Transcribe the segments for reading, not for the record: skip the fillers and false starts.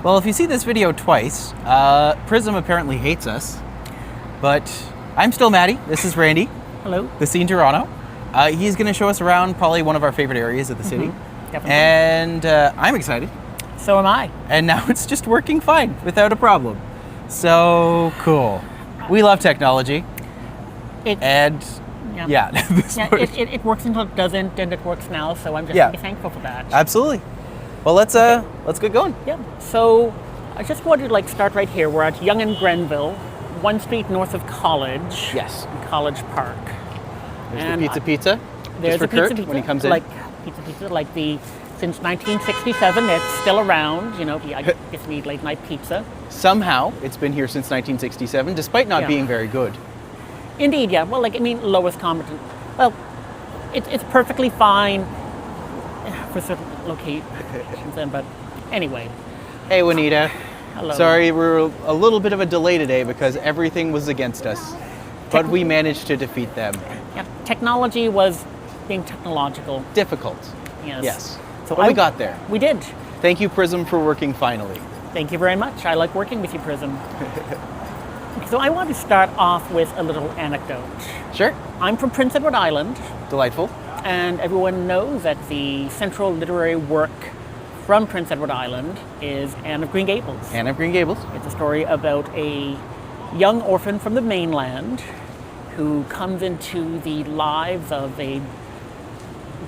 Well, if you see this video twice, Prism apparently hates us, but I'm still Matti. This is Randy. Hello. The Scene Toronto. He's going to show us around probably one of our favorite areas of the city. Definitely. And I'm excited. So am I. And now it's just working fine without a problem. So cool. We love technology. It works until it doesn't, and it works now. So I'm just really thankful for that. Absolutely. Well, let's get going. Yeah. So I just wanted to start right here. We're at Yonge and Grenville, one street north of College. Yes. In College Park. There's the pizza. There's for the pizza Kurt when he comes in. Since 1967, it's still around. I guess we eat late night pizza. Somehow it's been here since 1967, despite not being very good. Indeed, yeah. Well, lowest common. Well, it's perfectly fine for certain locations, but anyway. Hey, Juanita. Hello. Sorry, we're a little bit of a delay today because everything was against us, but we managed to defeat them. Yeah, technology was being technological. Difficult. Yes. So we got there. We did. Thank you, Prism, for working finally. Thank you very much. I like working with you, Prism. So I want to start off with a little anecdote. Sure. I'm from Prince Edward Island. Delightful. And everyone knows that the central literary work from Prince Edward Island is Anne of Green Gables. Anne of Green Gables. It's a story about a young orphan from the mainland who comes into the lives of a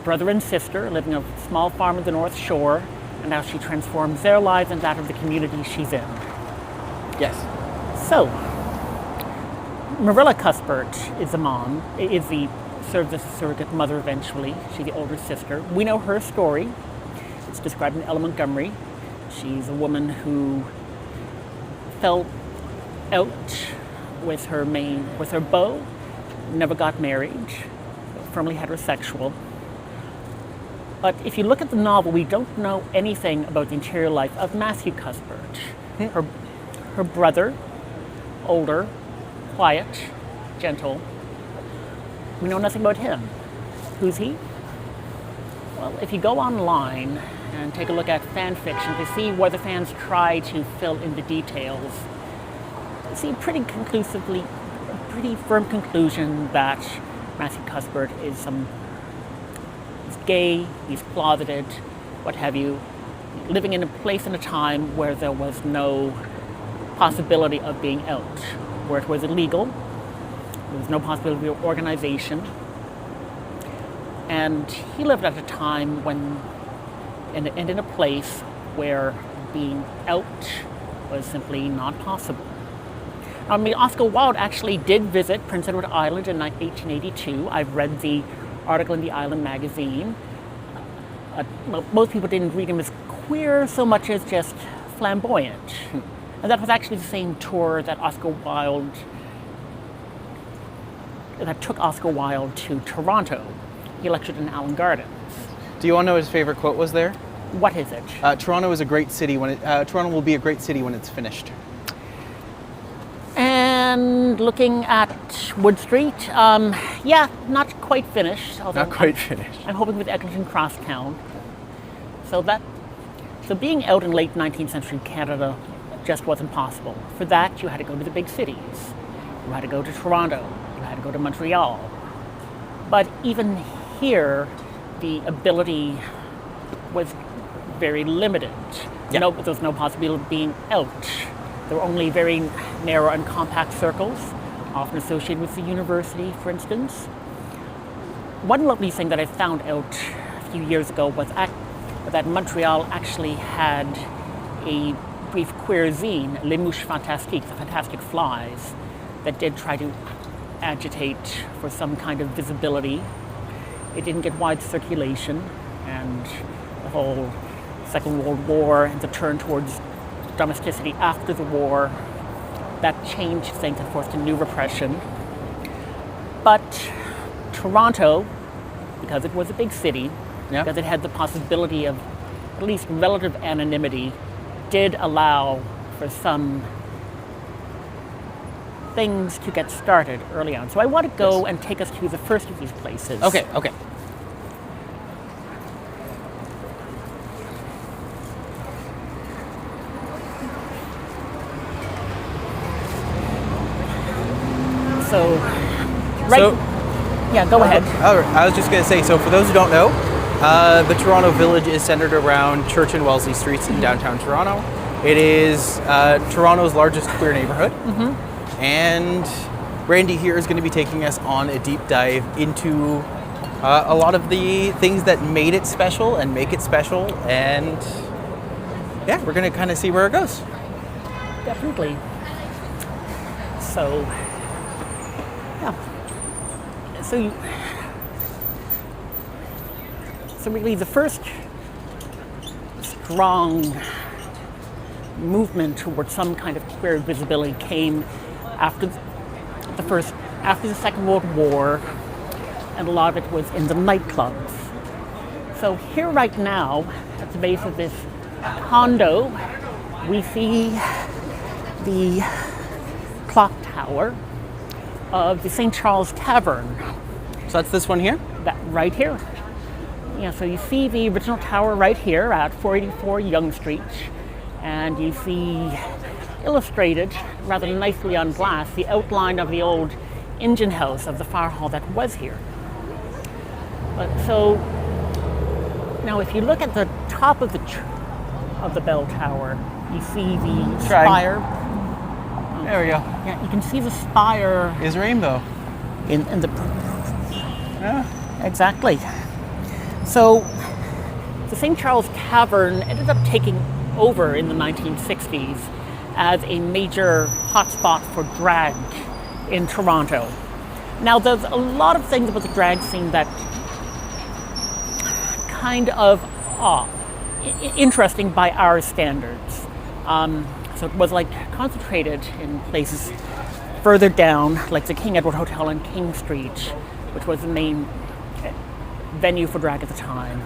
brother and sister living on a small farm at the North Shore, and how she transforms their lives and that of the community she's in. Yes. So, Marilla Cuthbert is the mom, serves as a surrogate mother eventually. She's the older sister. We know her story. It's described in Ella Montgomery. She's a woman who fell out with her beau, never got married, firmly heterosexual. But if you look at the novel, we don't know anything about the interior life of Matthew Cuthbert. Her brother, older, quiet, gentle. We know nothing about him. Who's he? Well, if you go online and take a look at fan fiction to see where the fans try to fill in the details, you see a pretty firm conclusion that Matthew Cuthbert is he's gay, he's closeted, what have you, living in a place and a time where there was no possibility of being out, where it was illegal. There was no possibility of organization. And he lived at a time and in a place where being out was simply not possible. Oscar Wilde actually did visit Prince Edward Island in 1882. I've read the article in the Island magazine. Most people didn't read him as queer so much as just flamboyant. And that was actually the same tour that took Oscar Wilde to Toronto. He lectured in Allen Gardens. Do you want to know what his favorite quote was there? What is it? Toronto is a great city Toronto will be a great city when it's finished. And looking at Wood Street, not quite finished. Not quite finished. I'm hoping with Eglinton Crosstown. So being out in late 19th century Canada just wasn't possible. For that, you had to go to the big cities. You had to go to Toronto. You had to go to Montreal. But even here, the ability was very limited. There was no possibility of being out. There were only very narrow and compact circles, often associated with the university, for instance. One lovely thing that I found out a few years ago was that Montreal actually had a brief queer zine, Les Mouches Fantastiques, the Fantastic Flies, that did try to agitate for some kind of visibility. It didn't get wide circulation, and the whole Second World War and the turn towards domesticity after the war, that changed things and forced a new repression. But Toronto, because it was a big city, because it had the possibility of at least relative anonymity, did allow for some things to get started early on. So I want to go and take us to the first of these places. Okay. So, right. So, yeah, go ahead. I was just going to say, so for those who don't know, the Toronto Village is centered around Church and Wellesley Streets in downtown Toronto. It is Toronto's largest queer neighborhood. And Randy here is going to be taking us on a deep dive into a lot of the things that made it special and make it special. And yeah, we're going to kind of see where it goes. Definitely. So, yeah. So really the first strong movement towards some kind of queer visibility came after the Second World War, and a lot of it was in the nightclubs. So here right now, at the base of this condo, we see the clock tower of the St. Charles Tavern. So that's this one here? That right here. Yeah, so you see the original tower right here at 484 Yonge Street, and you see illustrated rather nicely on glass the outline of the old engine house of the fire hall that was here. So now if you look at the top of the bell tower, you see the spire. There we go. Yeah, you can see the spire Is rainbow. in the Yeah. exactly. So the St. Charles Tavern ended up taking over in the 1960s as a major hotspot for drag in Toronto. Now there's a lot of things about the drag scene that kind of interesting by our standards. So it was like concentrated in places further down, like the King Edward Hotel on King Street, which was the main venue for drag at the time.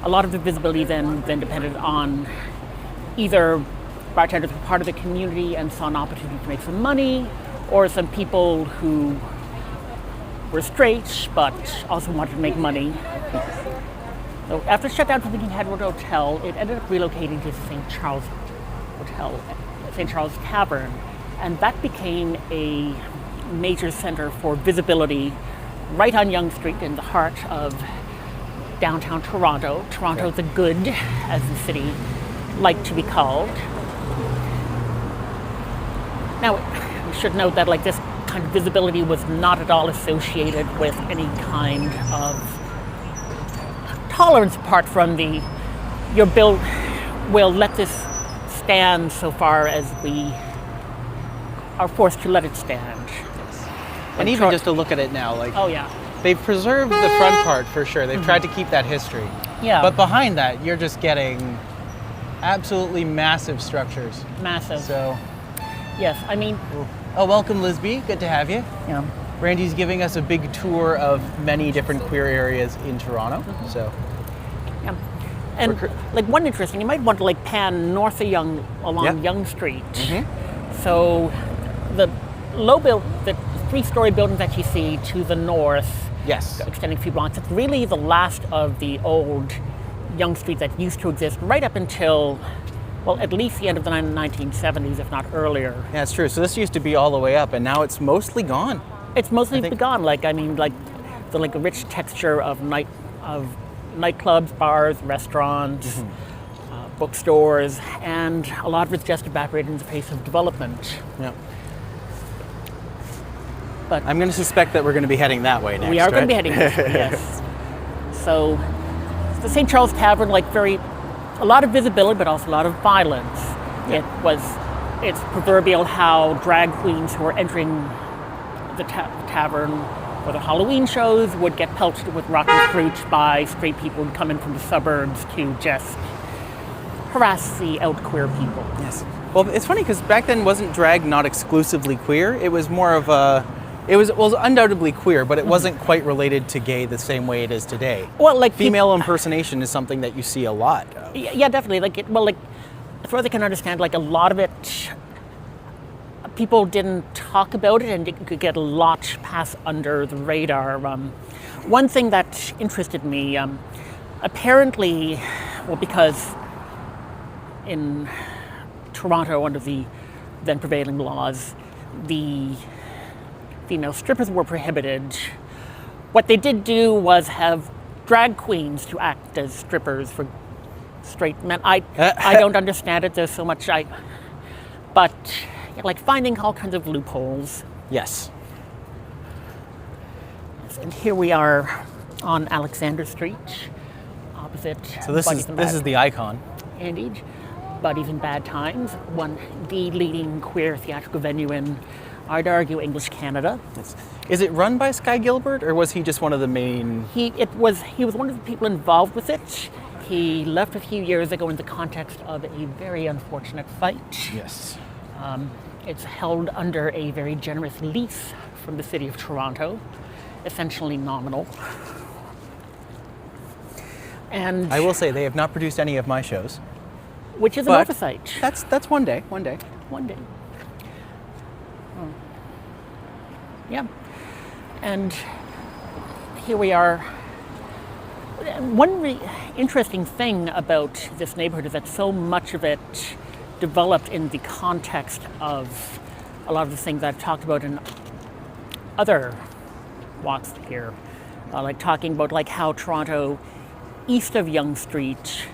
A lot of the visibility then depended on either bartenders were part of the community and saw an opportunity to make some money, or some people who were straight but also wanted to make money. So after it shut down to the King Edward Hotel, it ended up relocating to the St. Charles Hotel, St. Charles Tavern, and that became a major center for visibility right on Yonge Street in the heart of downtown Toronto. Toronto the Good, as the city liked to be called. Now, we should note that like this kind of visibility was not at all associated with any kind of tolerance apart from your bill will let this stand so far as we are forced to let it stand. And even just to look at it now, like, oh yeah, they've preserved the front part for sure. They've tried to keep that history. Yeah. But behind that, you're just getting absolutely massive structures. Massive. So, yes, I mean, oh, welcome, Lisby. Good to have you. yeah. Randy's giving us a big tour of many different queer areas in Toronto. So, Yeah. And like one interesting, you might want to like pan north of Yonge along Yonge Street. So the the 3-story building that you see to the north, yes, extending a few blocks, it's really the last of the old Yonge Street that used to exist right up until, well, at least the end of the 1970s, if not earlier. Yeah, it's true. So this used to be all the way up, and now it's mostly gone. It's mostly gone. Like, I mean, like the rich texture of nightclubs, bars, restaurants, bookstores, and a lot of it's just evaporated in the face of development. Yeah. But I'm going to suspect that we're going to be heading that way next. we are going to right? be heading this way, yes. So the St. Charles Tavern, like a lot of visibility, but also a lot of violence. Yeah. It's proverbial how drag queens who are entering the tavern for the Halloween shows would get pelted with rotten fruit by straight people who come in from the suburbs to just harass the out queer people. Yes. Well, it's funny because back then wasn't drag not exclusively queer. It was more of a, it was undoubtedly queer, but it wasn't quite related to gay the same way it is today. Well, like female impersonation is something that you see a lot of. Yeah, definitely. As far as I can understand, like a lot of it, people didn't talk about it, and it could get a lot pass under the radar. One thing that interested me, apparently, well, because in Toronto, under the then prevailing laws, the female strippers were prohibited. What they did do was have drag queens to act as strippers for straight men. I don't understand it. There's so much but like finding all kinds of loopholes. Yes. And here we are on Alexander Street, opposite. So this is the icon. Indeed, Buddies in Bad Times, the leading queer theatrical venue in, I'd argue, English Canada. Is it run by Sky Gilbert, or was he just one of the main? He was one of the people involved with it. He left a few years ago in the context of a very unfortunate fight. Yes. It's held under a very generous lease from the city of Toronto, essentially nominal. And I will say they have not produced any of my shows. Which is an oversight. That's one day. One day. One day. Oh. Yeah. And here we are. One interesting thing about this neighborhood is that so much of it developed in the context of a lot of the things I've talked about in other walks here. Like talking about like how Toronto, east of Yonge Street,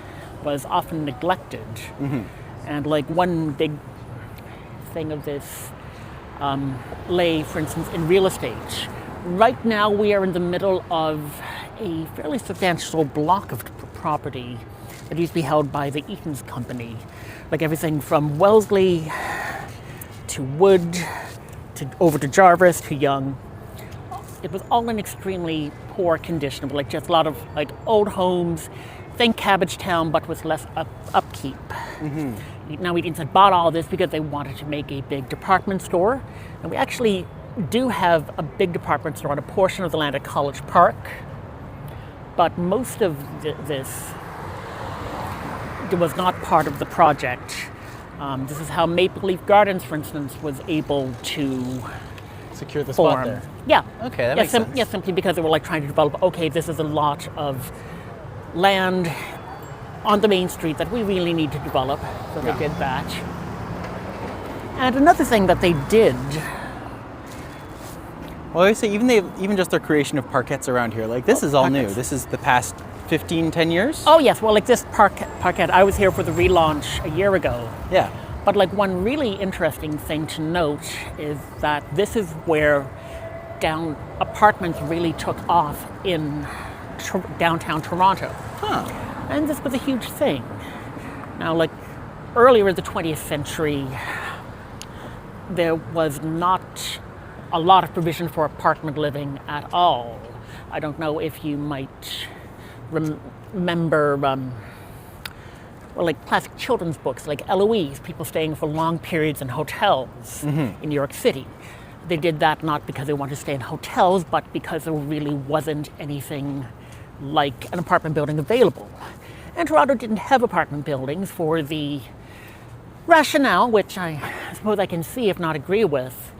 was often neglected. Mm-hmm. And like one big thing of this lay, for instance, in real estate. Right now we are in the middle of a fairly substantial block of property that used to be held by the Eaton's Company. Like everything from Wellesley to Wood, over to Jarvis to Yonge. It was all in extremely poor condition, like just a lot of like old homes. Think Cabbagetown, but with less upkeep. Mm-hmm. Now Eaton's had bought all this because they wanted to make a big department store, and we actually do have a big department store on a portion of the land at College Park. But most of this was not part of the project. This is how Maple Leaf Gardens, for instance, was able to secure the form. Spot there. Yeah. Okay, that makes sense. Yeah, simply because they were like trying to develop, okay, this is a lot of land on the main street that we really need to develop. So they did that. And another thing that they did. Well, I say even just their creation of parkettes around here, like this is all new. This is the past 10 years? Oh yes, well like this parquet, I was here for the relaunch a year ago. Yeah. But like one really interesting thing to note is that this is where apartments really took off in downtown Toronto. Huh. And this was a huge thing. Now like earlier in the 20th century, there was not a lot of provision for apartment living at all. I don't know if you might remember like classic children's books like Eloise, people staying for long periods in hotels in New York City. They did that not because they wanted to stay in hotels, but because there really wasn't anything like an apartment building available. And Toronto didn't have apartment buildings for the rationale, which I suppose I can see if not agree with,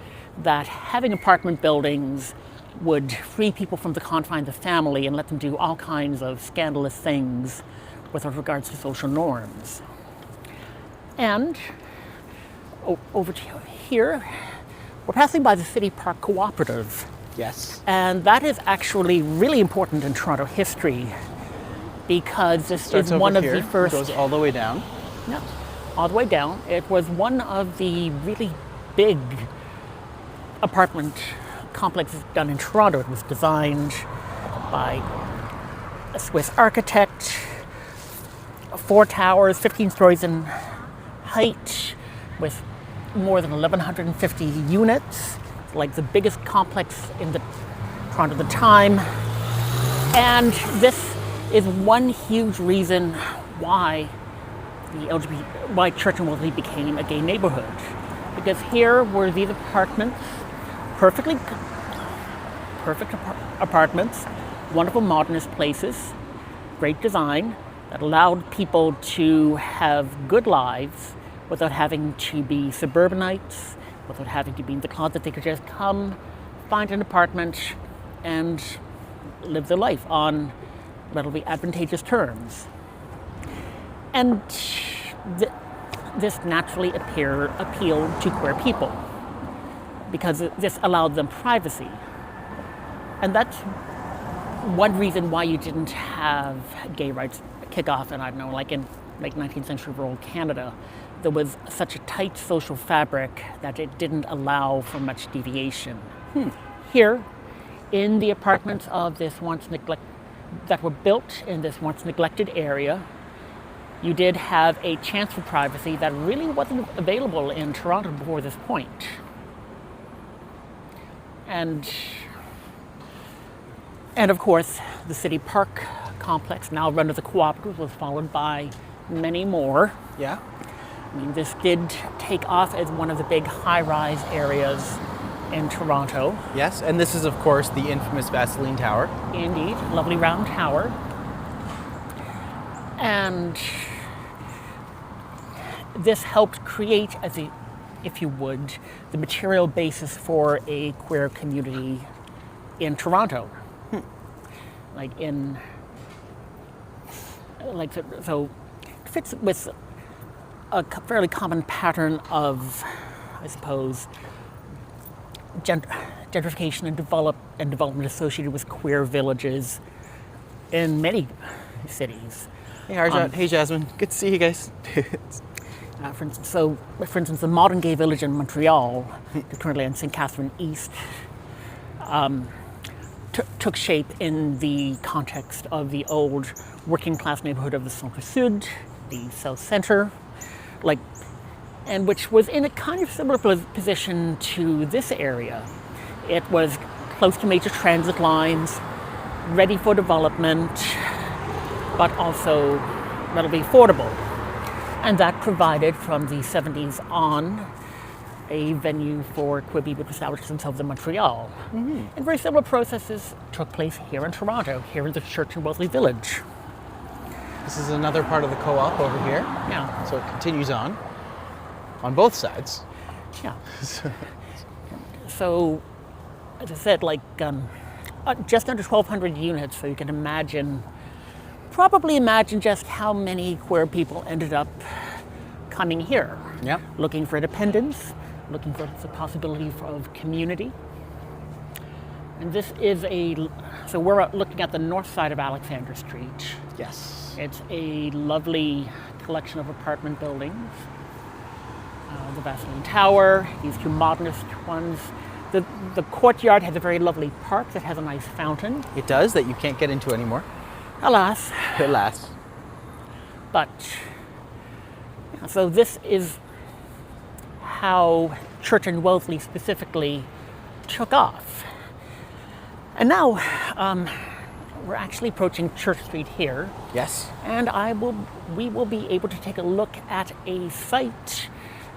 that having apartment buildings would free people from the confines of family and let them do all kinds of scandalous things with regards to social norms. And over to here, we're passing by the City Park Cooperative. Yes. And that is actually really important in Toronto history because this is one of the first... It goes all the way down. Yeah, all the way down. It was one of the really big apartment complexes done in Toronto. It was designed by a Swiss architect, 4 towers, 15 stories in height, with more than 1,150 units, like the biggest complex in the Toronto at the time. And this is one huge reason why why Church and Wellesley became a gay neighborhood. Because here were these apartments, perfect apartments, wonderful modernist places, great design that allowed people to have good lives without having to be suburbanites, without having to be in the closet. They could just come, find an apartment, and live their life on relatively advantageous terms. And this naturally appealed to queer people. because this allowed them privacy. And that's one reason why you didn't have gay rights kick off in, I don't know, like in late 19th century rural Canada. There was such a tight social fabric that it didn't allow for much deviation. Here, in the apartments of this that were built in this once neglected area, you did have a chance for privacy that really wasn't available in Toronto before this point. And of course, the city park complex, now run as a cooperative, was followed by many more. Yeah. I mean, this did take off as one of the big high-rise areas in Toronto. Yes, and this is, of course, the infamous Vaseline Tower. Indeed, lovely round tower. And this helped create, if you would, the material basis for a queer community in Toronto. So it fits with a fairly common pattern of, I suppose, gentrification and development associated with queer villages in many cities. Hey, Arjun. Hey, Jasmine. Good to see you guys. For instance, the modern gay village in Montreal, currently in St. Catherine East, took shape in the context of the old working class neighborhood of the Centre Sud, the South Centre, and which was in a kind of similar position to this area. It was close to major transit lines, ready for development, but also relatively affordable. And that provided, from the 70s on, a venue for queer people to establish themselves in Montreal. Mm-hmm. And very similar processes took place here in Toronto, here in the Church and Wellesley Village. This is another part of the co-op over here. Yeah. So it continues on both sides. Yeah. So, as I said, just under 1,200 units, so you can probably imagine just how many queer people ended up coming here. Yeah. Looking for independence, looking for the possibility of community. And this is so we're looking at the north side of Alexander Street. Yes. It's a lovely collection of apartment buildings. The Vaseline Tower, these two modernist ones. The courtyard has a very lovely park that has a nice fountain. It does, that you can't get into anymore. Alas. Alas. But, so this is how Church and Wellesley specifically took off. And now, we're actually approaching Church Street here. Yes. And we will be able to take a look at a site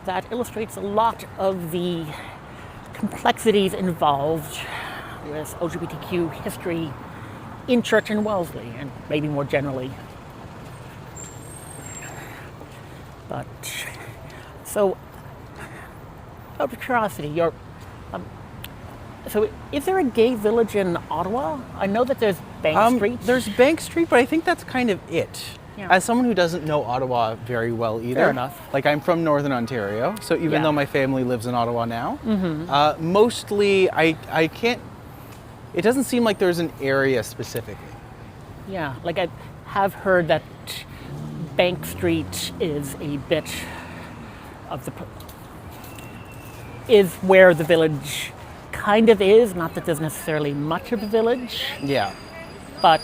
that illustrates a lot of the complexities involved with LGBTQ history in Church and Wellesley, and maybe more generally. But, so, out of curiosity, so is there a gay village in Ottawa? I know that there's Bank Street. There's Bank Street, but I think that's kind of it. Yeah. As someone who doesn't know Ottawa very well either. Fair enough. I'm from Northern Ontario, so even Yeah. though my family lives in Ottawa now, mostly I can't, it doesn't seem like there's an area specifically. Yeah, I have heard that Bank Street is a bit of is where the village kind of is, not that there's necessarily much of a village. Yeah. But,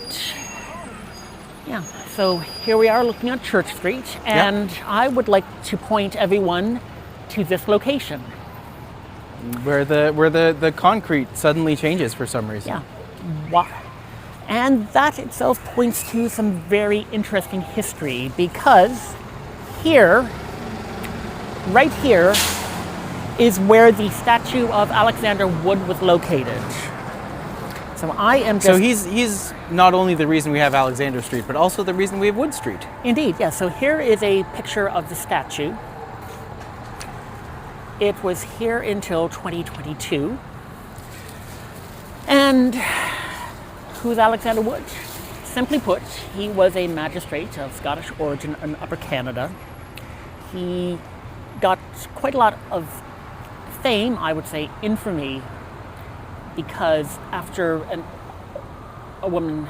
yeah, so here we are looking at Church Street, and I would like to point everyone to this location. Where the concrete suddenly changes for some reason. Yeah. And that itself points to some very interesting history, because here, right here, is where the statue of Alexander Wood was located. So So he's not only the reason we have Alexander Street, but also the reason we have Wood Street. Indeed, yes. So here is a picture of the statue. It was here until 2022. And who's Alexander Wood? Simply put, he was a magistrate of Scottish origin in Upper Canada. He got quite a lot of fame, I would say infamy, because after a woman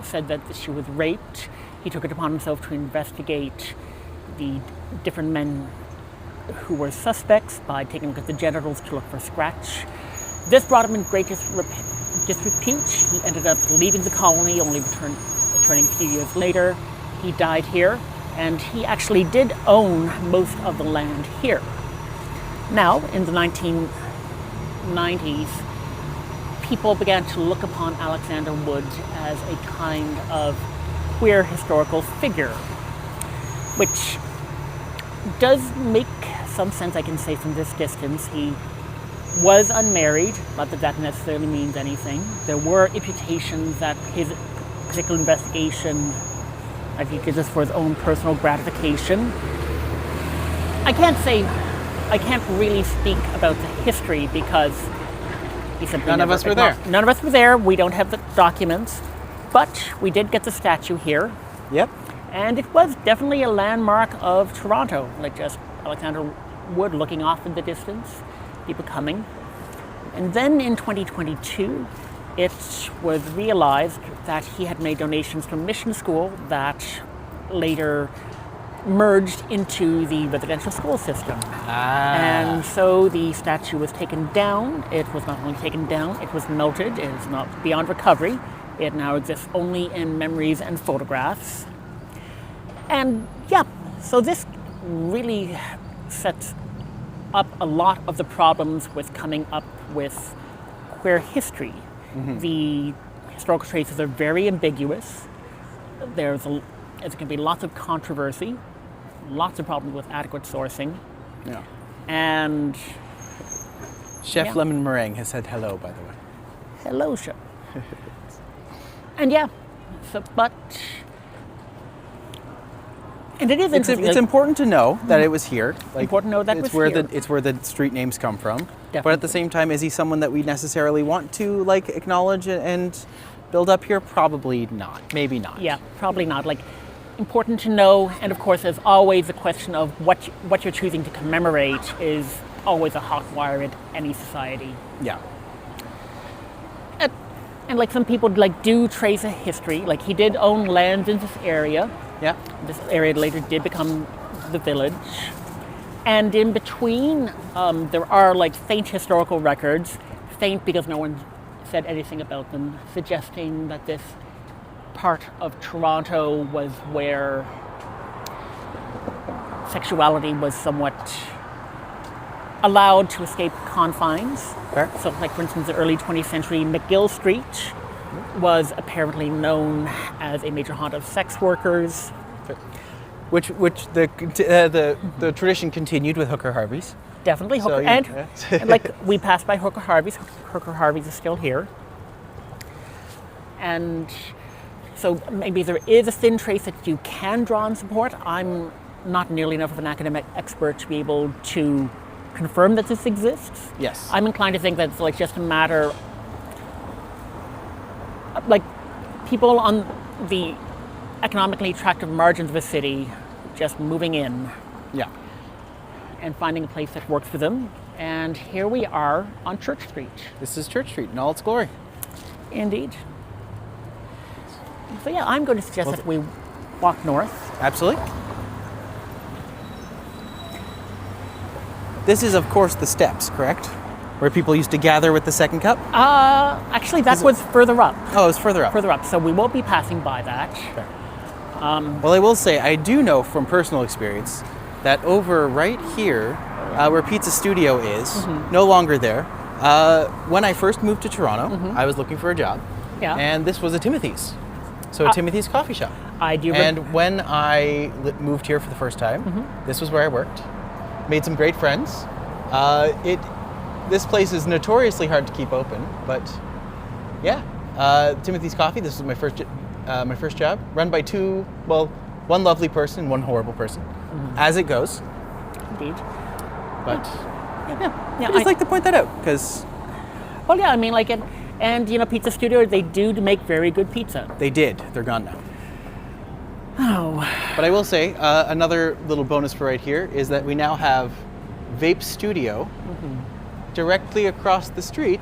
said that she was raped, he took it upon himself to investigate the different men who were suspects by taking a look at the genitals to look for scratch. This brought him in great disrepute. He ended up leaving the colony, only returning a few years later. He died here, and he actually did own most of the land here. Now, in the 1990s, people began to look upon Alexander Wood as a kind of queer historical figure, which does make some sense, I can say, from this distance. He was unmarried, not that that necessarily means anything. There were imputations that his particular investigation, I think, did this for his own personal gratification. I can't really speak about the history because he simply None of us were there. None of us were there. We don't have the documents, but we did get the statue here. Yep. And it was definitely a landmark of Toronto, like just Alexander Wood looking off in the distance, people coming. And then in 2022, it was realized that he had made donations to a mission school that later merged into the residential school system. And so the statue was taken down. It was not only taken down, it was melted. It is not beyond recovery. It now exists only in memories and photographs. And yeah, so this really sets up a lot of the problems with coming up with queer history. The historical traces are very ambiguous. There's going to be lots of controversy, lots of problems with adequate sourcing. Yeah. And Chef Lemon Meringue has said hello, by the way. hello, Chef. And yeah, so, but, and it is interesting. It's important to know that it was here. Like, important to know that it's was where here. it's where the street names come from. Definitely. But at the same time, is he someone that we necessarily want to like acknowledge and build up here? Probably not. Maybe not. Yeah, probably not. Like, important to know, and of course, there's always the question of what you're choosing to commemorate is always a hot wire in any society. Yeah. And like some people like do trace a history. Like he did own lands in this area. Yeah. This area later did become the village. And in between, there are like faint historical records, faint because no one said anything about them, suggesting that this part of Toronto was where sexuality was somewhat allowed to escape confines. Fair. So like for instance, the early 20th century McGill Street was apparently known as a major haunt of sex workers. Which the tradition continued with Hooker Harvey's. Definitely Hooker, and like we passed by Hooker Harvey's. Hooker Harvey's is still here, and so maybe there is a thin trace that you can draw and support. I'm not nearly enough of an academic expert to be able to confirm that this exists. Yes. I'm inclined to think that it's like just a matter, like people on the economically attractive margins of a city just moving in. Yeah. And finding a place that works for them. And here we are on Church Street. This is Church Street in all its glory. Indeed. So yeah, I'm going to suggest that we walk north. Absolutely. This is, of course, the steps, correct? Where people used to gather with the second cup? Actually, that was further up. Oh, it's further up. Further up, so we won't be passing by that. Fair. Well, I will say, I do know from personal experience that over right here, where Pizza Studio is, no longer there. When I first moved to Toronto, I was looking for a job. Yeah. And this was a Timothy's. So a Timothy's coffee shop. I do. And when I moved here for the first time, this was where I worked. Made some great friends. This place is notoriously hard to keep open, but yeah. Timothy's Coffee, this was my first job. Run by one lovely person, one horrible person, as it goes. Indeed. But Yeah, I just like to point that out, because... Well, yeah, I mean, like, and you know, Pizza Studio, they do make very good pizza. They did. They're gone now. Oh. But I will say, another little bonus for right here is that we now have Vape Studio directly across the street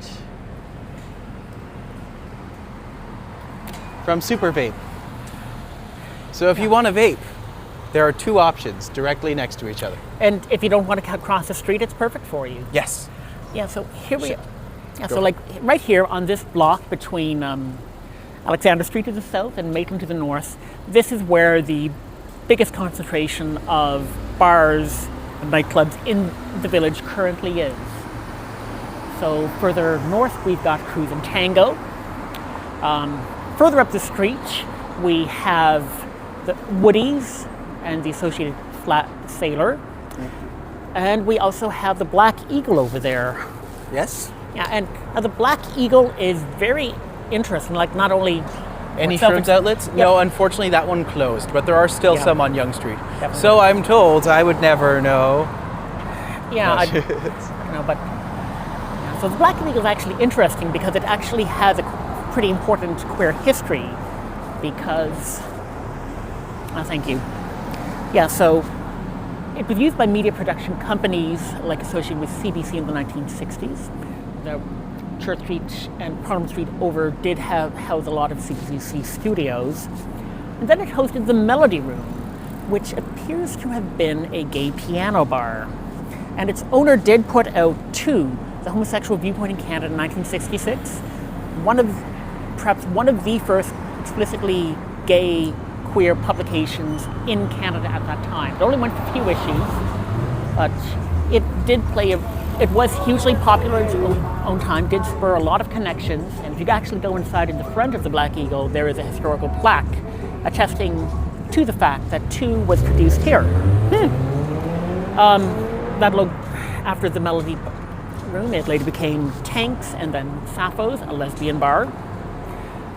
from Super Vape. So if you want to vape, there are two options directly next to each other. And if you don't want to cross the street, it's perfect for you. Yes. Yeah, so here we Sure. Yeah, Go so ahead. like right here on this block between Alexander Street to the south and Maitland to the north, this is where the biggest concentration of bars and nightclubs in the village currently is. So further north, we've got Cruise and Tango. Further up the street, we have the Woodies and the associated Flat Sailor. And we also have the Black Eagle over there. Yes. Yeah, and the Black Eagle is very interesting. Like not only Any self- Shrooms outlets? Yep. No, unfortunately that one closed, but there are still Yeah. some on Yonge Street. Definitely. So I'm told. I would never know. Yeah, But- but yeah, so the Black Eagle is actually interesting because it actually has a pretty important queer history. Because, thank you. Yeah, so it was used by media production companies like associated with CBC in the 1960s. The Church Street and Parliament Street over did house a lot of CBC studios. And then it hosted the Melody Room, which appears to have been a gay piano bar. And its owner did put out two, The Homosexual Viewpoint in Canada in 1966, perhaps one of the first explicitly gay queer publications in Canada at that time. It only went for a few issues, but it did it was hugely popular in its own time, did spur a lot of connections, and if you actually go inside in the front of the Black Eagle, there is a historical plaque attesting to the fact that two was produced here. After the Melody Room, it later became Tanks and then Sappho's, a lesbian bar.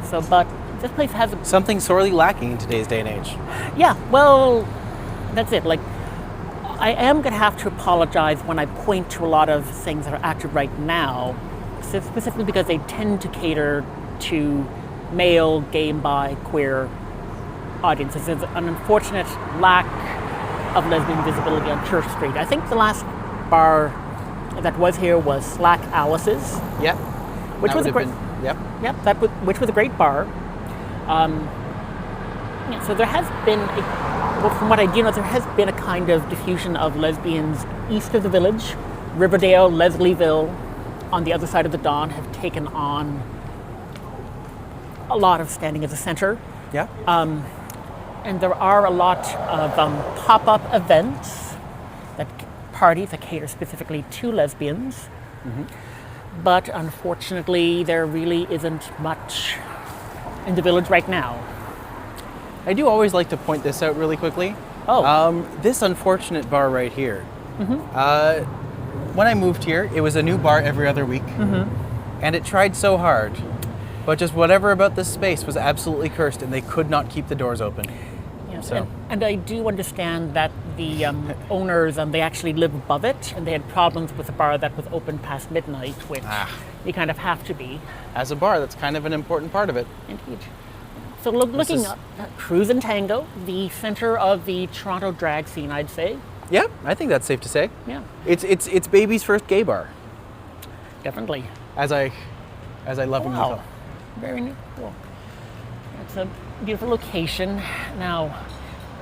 So, but this place has Something sorely lacking in today's day and age. yeah, well, that's it. Like, I am going to have to apologize when I point to a lot of things that are active right now, specifically because they tend to cater to male, gay, and bi, queer audiences. There's an unfortunate lack of lesbian visibility on Church Street. I think the last bar that was here was Slack Alice's. Yep. Which That was a would have great- been- Yep. Yep, which was a great bar. So there has been, from what I do know, there has been a kind of diffusion of lesbians east of the village. Riverdale, Leslieville, on the other side of the Don, have taken on a lot of standing as a center. Yeah. And there are a lot of pop-up events, parties that cater specifically to lesbians. But unfortunately, there really isn't much in the village right now. I do always like to point this out really quickly. Oh. This unfortunate bar right here. When I moved here, it was a new bar every other week. And it tried so hard. But just whatever about this space was absolutely cursed and they could not keep the doors open. Yes, So- and I do understand that the owners, they actually live above it, and they had problems with a bar that was open past midnight, which you kind of have to be. As a bar, that's kind of an important part of it. Indeed. So looking is- at Cruise and Tango, the center of the Toronto drag scene, I'd say. Yeah, I think that's safe to say. Yeah, It's baby's first gay bar, definitely. as I lovingly Wow, call. very neat. Cool. It's a beautiful location. Now,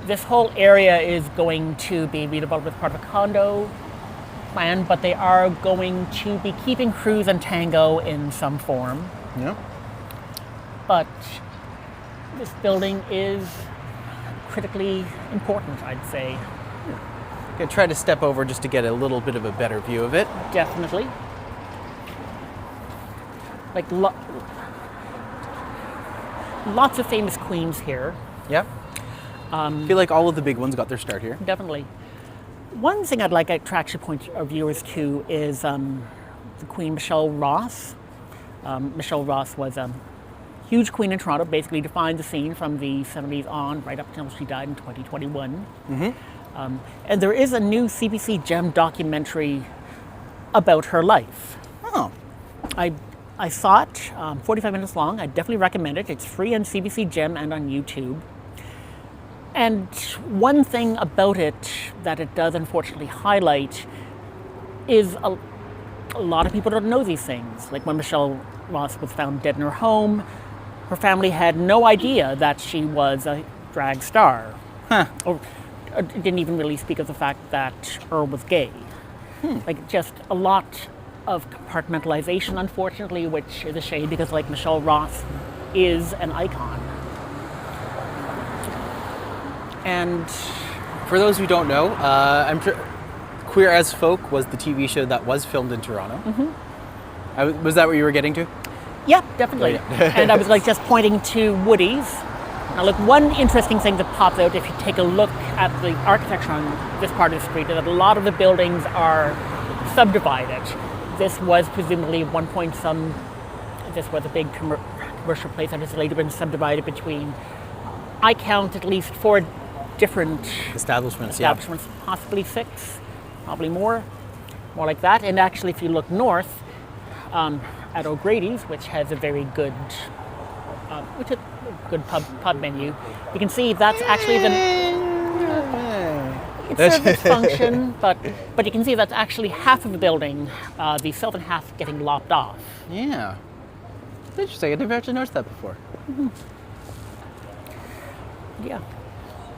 this whole area is going to be redeveloped as part of a condo plan, but they are going to be keeping Cruise and Tango in some form. Yeah. But this building is critically important, I'd say. Gonna try to step over just to get a little bit of a better view of it. Definitely. Like lots of famous queens here. Yeah. I feel like all of the big ones got their start here. Definitely. One thing I'd like to actually point our viewers to is the Queen Michelle Ross. Michelle Ross was a huge queen in Toronto, basically defined the scene from the 70s on, right up until she died in 2021. And there is a new CBC Gem documentary about her life. Oh. I saw it, 45 minutes long. I definitely recommend it. It's free on CBC Gem and on YouTube. And one thing about it that it does unfortunately highlight is a lot of people don't know these things. Like when Michelle Ross was found dead in her home, her family had no idea that she was a drag star. Huh. Or didn't even really speak of the fact that Earl was gay. Like just a lot of compartmentalization, unfortunately, which is a shame because like Michelle Ross is an icon. And For those who don't know, I'm sure Queer as Folk was the TV show that was filmed in Toronto. Was that what you were getting to? yeah, definitely. Oh, yeah. And I was like just pointing to Woody's. Now look, one interesting thing that pops out if you take a look at the architecture on this part of the street is that a lot of the buildings are subdivided. This was presumably at one point this was a big commercial place that has later been subdivided between, I count at least 4 different Establishments, possibly 6, probably more like that. And actually, if you look north at O'Grady's, which has a very good, pub menu, you can see that's actually it serves its function, but you can see that's actually half of the building, the southern half getting lopped off. Yeah. Interesting. I never actually noticed that before. Yeah.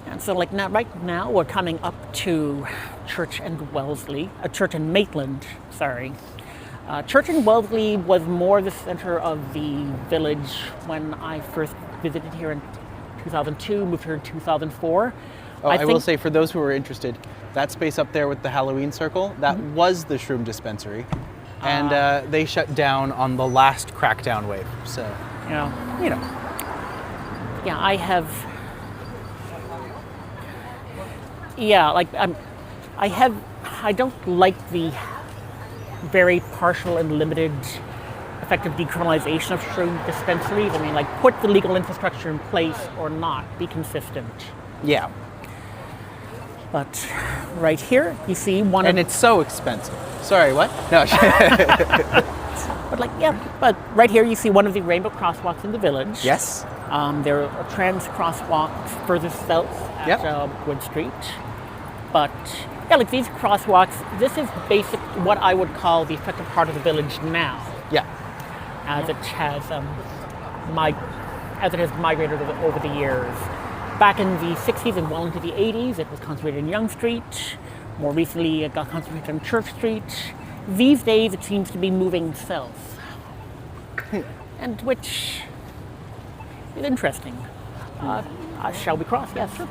And so like now, right now we're coming up to Church and Wellesley, Church and Maitland, sorry. Church and Wellesley was more the center of the village when I first visited here in 2002, moved here in 2004. Oh, I will say, for those who are interested, that space up there with the Halloween circle, that was the shroom dispensary. And they shut down on the last crackdown wave. So, you know. Yeah, I have. Yeah, like I don't like the very partial and limited effective decriminalization of shroom dispensaries. I mean, like, put the legal infrastructure in place or not. Be consistent. Yeah. But right here, you see one And it's so expensive. Sorry, what? No. But right here you see one of the rainbow crosswalks in the village. Yes. There are trans crosswalks further south at Wood Street. But yeah, like these crosswalks, this is basic what I would call the effective part of the village now. Yeah. As it has migrated over the years. Back in the 60s and well into the 80s, it was concentrated in Yonge Street. More recently, it got concentrated on Church Street. These days, it seems to be moving south, and which is interesting. Shall we cross? Yes. Sure.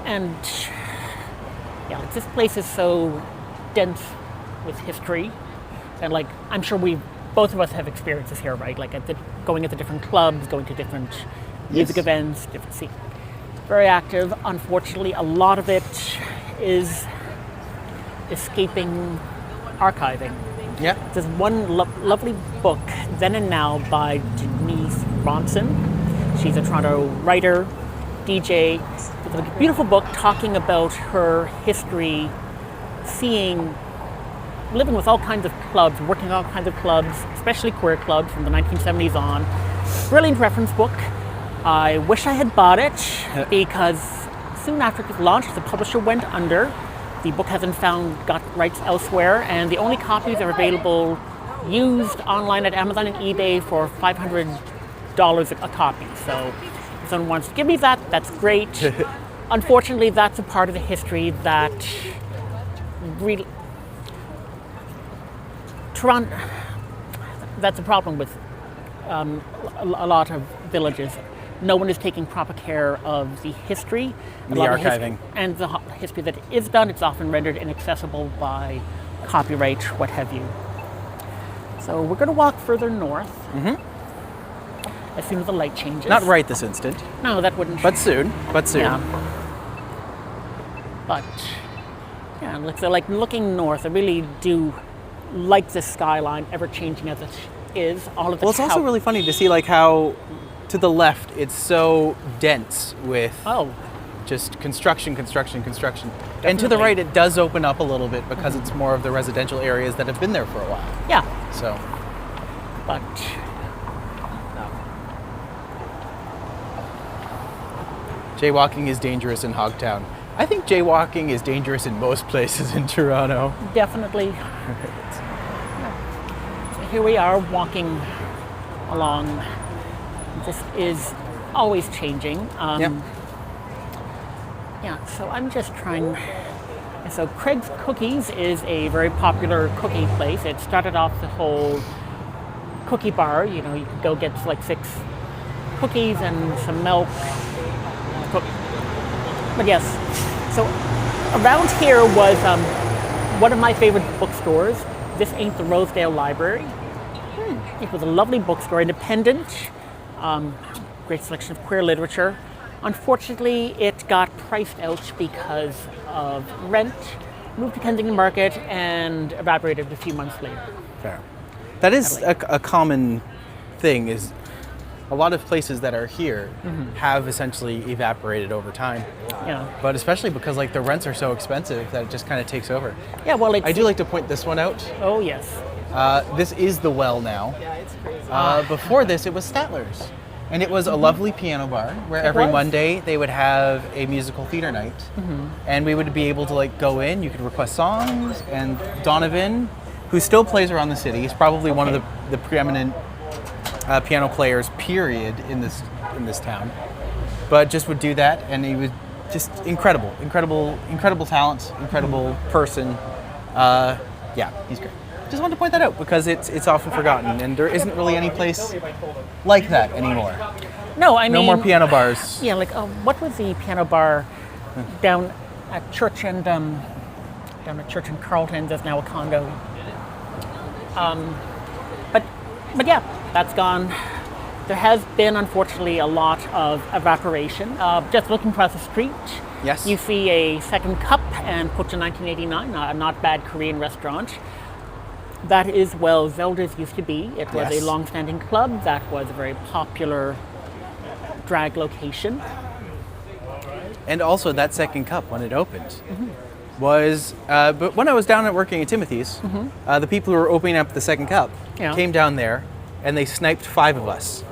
And yeah, this place is so dense with history, and like I'm sure both of us have experiences here, right? Like going at the different clubs, going to different music events, different scenes. Very active. Unfortunately, a lot of it is escaping archiving. Yeah. There's one lovely book, Then and Now, by Denise Ronson. She's a Toronto writer, DJ. It's a beautiful book talking about her history, living with all kinds of clubs, working in all kinds of clubs, especially queer clubs from the 1970s on. Brilliant reference book. I wish I had bought it because soon after it was launched, the publisher went under. The book hasn't got rights elsewhere, and the only copies are available used online at Amazon and eBay for $500 a copy. So if someone wants to give me that, that's great. Unfortunately, that's a part of the history that really Toronto, that's a problem with a lot of villages. No one is taking proper care of the history. The archiving. And the history that is done, it's often rendered inaccessible by copyright, what have you. So we're going to walk further north as soon as the light changes. Not right this instant. No, that wouldn't. But soon. Yeah. But, yeah, so like looking north, I really do like the skyline, ever changing as it is. All of the Well, it's also really funny to see like how to the left it's so dense with just construction. Definitely. And to the right it does open up a little bit because it's more of the residential areas that have been there for a while. Yeah. So. But Jaywalking is dangerous in Hogtown. I think jaywalking is dangerous in most places in Toronto. Definitely. So here we are walking along. This is always changing. Yep. Yeah, so I'm just trying. So Craig's Cookies is a very popular cookie place. It started off the whole cookie bar. You know, you could go get like 6 cookies and some milk. But yes, so around here was one of my favorite bookstores. This ain't the Rosedale Library. It was a lovely bookstore, independent, great selection of queer literature. Unfortunately, it got priced out because of rent, moved to Kensington Market, and evaporated a few months later. Fair. That is a common thing, is a lot of places that are here have essentially evaporated over time. Yeah. But especially because like the rents are so expensive that it just kind of takes over. Yeah, well, I do like to point this one out. Oh, yes. This is the Well now. Before this, it was Statler's. And it was a lovely piano bar where every Monday they would have a musical theater night. And we would be able to like go in, you could request songs, and Donovan, who still plays around the city, he's probably one of the preeminent piano players, period, in this town. But just would do that, and he was just incredible talent, incredible person. Yeah, he's great. Just wanted to point that out because it's often forgotten, and there isn't really any place like that anymore. No, I mean, no more piano bars. Yeah, like what was the piano bar down at Church and Carlton? There's now a condo. But yeah, that's gone. There has been, unfortunately, a lot of evaporation. Just looking across the street, Yes. you see a Second Cup and Put to 1989, a not bad Korean restaurant. That is where Zelda's used to be. It was Yes. a long-standing club that was a very popular drag location. And also that Second Cup, when it opened, was, but when I was down at working at Timothy's, the people who were opening up the Second Cup came down there and they sniped 5 of us.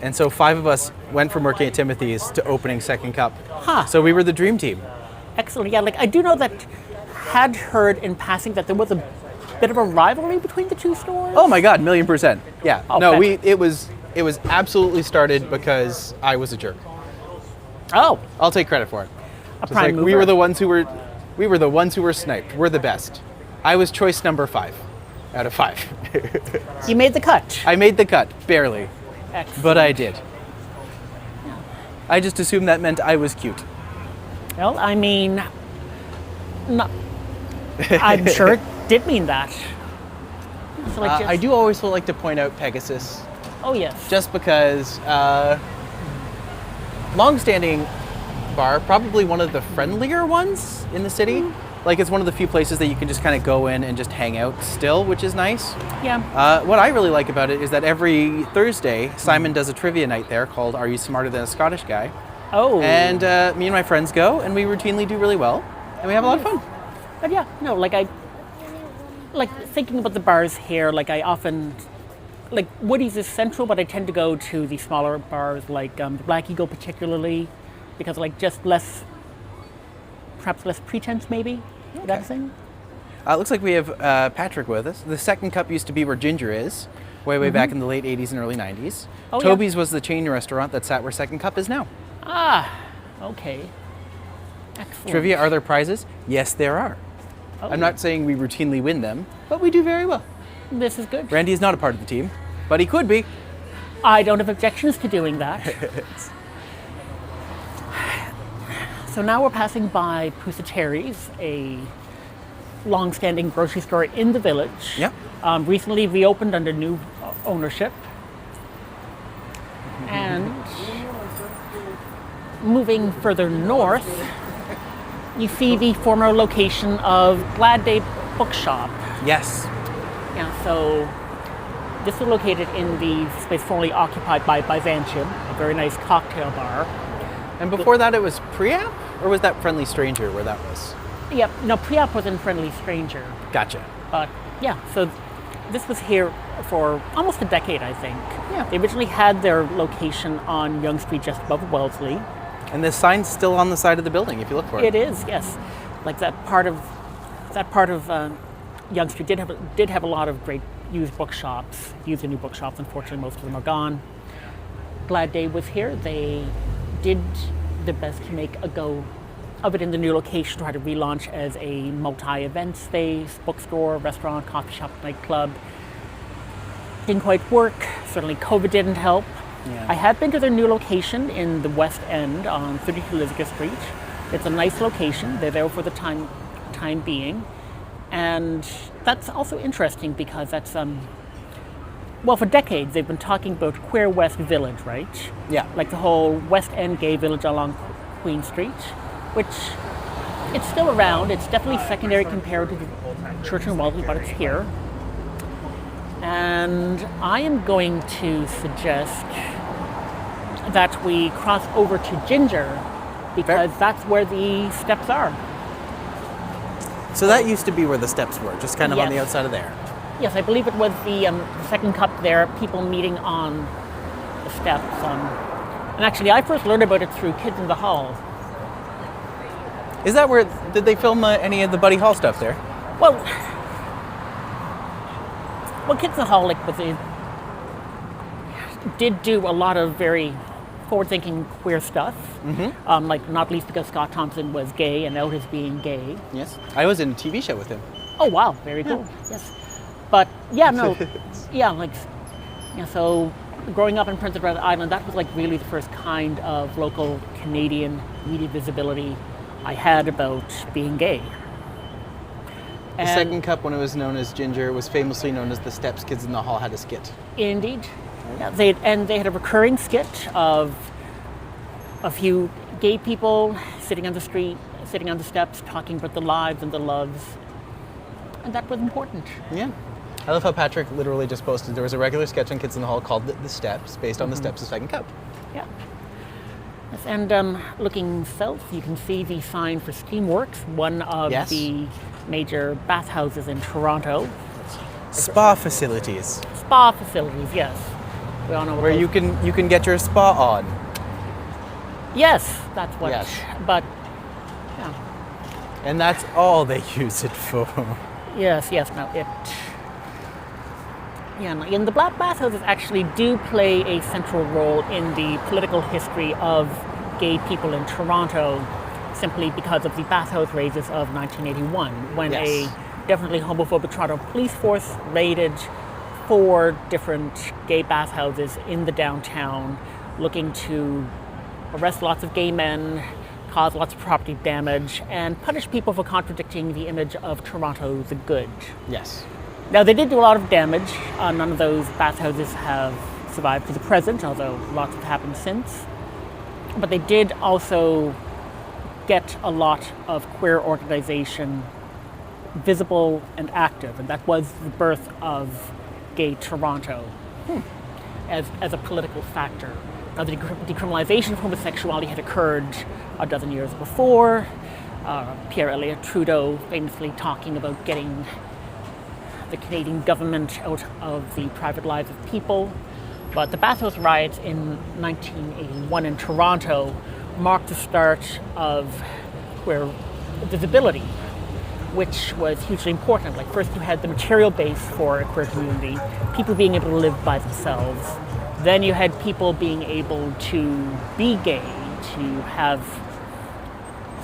And so 5 of us went from working at Timothy's to opening Second Cup. Huh. So we were the dream team. Excellent. Yeah, like I do know that had heard in passing that there was a bit of a rivalry between the two stores. Oh my God, 1,000,000%. Yeah. Oh, no, fantastic. it was absolutely started because I was a jerk. Oh, I'll take credit for it. a Just prime like mover. we were the ones who were sniped. We're the best. I was choice number 5 out of 5. You made the cut. I made the cut, barely, Excellent. but I did. I just assumed that meant I was cute. Well, I mean, no, I'm sure it did mean that. So like just, I do always like to point out Pegasus, Oh yes. just because long-standing bar, probably one of the friendlier ones in the city. Like it's one of the few places that you can just kind of go in and just hang out still, which is nice. Yeah. What I really like about it is that every Thursday, Simon does a trivia night there called Are You Smarter Than a Scottish Guy? Oh. And me and my friends go, and we routinely do really well, and we have a lot of fun. But yeah, no, like I like thinking about the bars here, like I often like Woody's is central, but I tend to go to the smaller bars like the Black Eagle particularly, because like just less, perhaps less pretense maybe. Okay. That thing. Looks like we have Patrick with us. The Second Cup used to be where Ginger is, way back in the late 80s and early 90s. Oh, yeah. Toby's was the chain restaurant that sat where Second Cup is now. Ah, okay. Excellent. Trivia, are there prizes? Yes, there are. Oh. I'm not saying we routinely win them, but we do very well. This is good. Randy is not a part of the team, but he could be. I don't have objections to doing that. So now we're passing by Pusateri's, a long-standing grocery store in the village. Yep. Recently reopened under new ownership. And moving further north, you see the former location of Glad Day Bookshop. Yes. Yeah, so this is located in the space formerly occupied by Byzantium, a very nice cocktail bar. And before that, it was Pre-App? Or was that Friendly Stranger where that was? Yep, no, Pre-Op was in Friendly Stranger. Gotcha. But yeah, so this was here for almost a decade, I think. Yeah. They originally had their location on Yonge Street just above Wellesley. And the sign's still on the side of the building if you look for it. It is, yes. Like that part of Yonge Street did have a lot of great used bookshops, used and new bookshops. Unfortunately, most of them are gone. Glad Day was here. They did the best to make a go of it in the new location, try to relaunch as a multi-event space, bookstore, restaurant, coffee shop, nightclub. Didn't quite work. Certainly COVID didn't help. Yeah. I have been to their new location in the West End on 32 Elizabeth Street. It's a nice location. They're there for the time being. And that's also interesting because that's, well, for decades they've been talking about Queer West Village, right? Yeah. Like the whole West End gay village along Queen Street, which it's still around. It's definitely secondary compared to the church in Wellesley, but it's here. And I am going to suggest that we cross over to Ginger because that's where the steps are. So that used to be where the steps were, just kind of on the Yes. outside of there. Yes, I believe it was the second cup there, people meeting on the steps. And actually, I first learned about it through Kids in the Hall. Is that where, did they film any of the Buddy Hall stuff there? Well, Kids in the Hall did do a lot of very forward-thinking queer stuff. Mm-hmm. Like not least because Scott Thompson was gay and out as being gay. Yes. I was in a TV show with him. Oh wow, very cool. Yes, but yeah, no, So growing up in Prince Edward Island, that was like really the first kind of local Canadian media visibility I had about being gay. The second cup, when it was known as Ginger, was famously known as the steps Kids in the Hall had a skit. Indeed. Yeah, they had a recurring skit of a few gay people sitting on the street, sitting on the steps, talking about the lives and the loves, and that was important. Yeah. I love how Patrick literally just posted there was a regular sketch on Kids in the Hall called The Steps, based on the steps of Second Cup. Yeah. Yes, and looking south, you can see the sign for Steamworks, one of the major bathhouses in Toronto. Spa facilities. Spa facilities, yes. We all know where you can get your spa on. Yes, that's what. Yes. But yeah. And that's all they use it for. Yes. No, it. Yeah, no, and the black bathhouses actually do play a central role in the political history of gay people in Toronto, simply because of the bathhouse raids of 1981, when a definitely homophobic Toronto police force raided 4 different gay bathhouses in the downtown, looking to arrest lots of gay men, cause lots of property damage, and punish people for contradicting the image of Toronto the Good. Yes. Now, they did do a lot of damage. None of those bathhouses have survived to the present, although lots have happened since. But they did also get a lot of queer organization visible and active, and that was the birth of Gay Toronto as a political factor. Now, the decriminalization of homosexuality had occurred a dozen years before. Pierre Elliott Trudeau famously talking about getting the Canadian government out of the private lives of people. But the bathhouse riots in 1981 in Toronto marked the start of queer visibility, which was hugely important. Like, first you had the material base for a queer community, people being able to live by themselves. Then you had people being able to be gay, to have